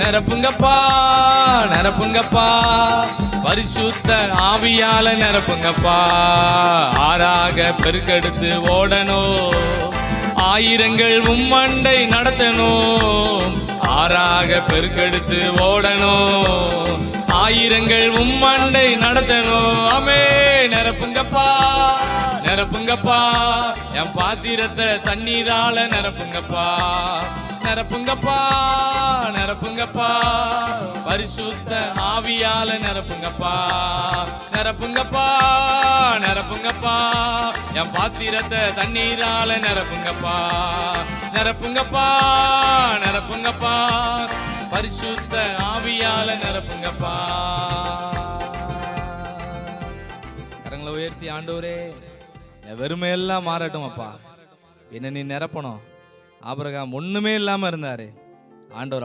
நிரப்புங்கப்பா நிரப்புங்கப்பா, பரிசுத்த ஆவியால நிரப்புங்கப்பா. ஆறாக பெருக்கெடுத்து ஓடணும், ஆயிரங்கள் உம்மண்டை நடத்தணும். ஆறாக பெருக்கெடுத்து ஓடணும், ஆயிரங்கள் உம்மண்டை நடத்தணும். ஆமே நிரப்புங்கப்பா நிரப்புங்கப்பா, என் பாத்திரத்தை தண்ணீரால நிரப்புங்கப்பா. நிரப்புங்கப்பா நிரப்புங்கப்பா, பரிசுத்த ஆவியால நிரப்புங்கப்பா. நிரப்புங்கப்பா நிரப்புங்கப்பா, என் பாத்திரத்தை தண்ணீரால நிரப்புங்கப்பா. நிரப்புங்கப்பா நிரப்புங்கப்பா, பரிசுத்த ஆவியால நிரப்புங்கப்பா. கரங்களை உயர்த்தி, ஆண்டவரே வெறுமையெல்லாம் மாறட்டும் அப்பா, என்ன நீ நிரப்பணும். ஆபிரகாம் ஒண்ணுமே இல்லாம இருந்தாரு, ஆண்டவர்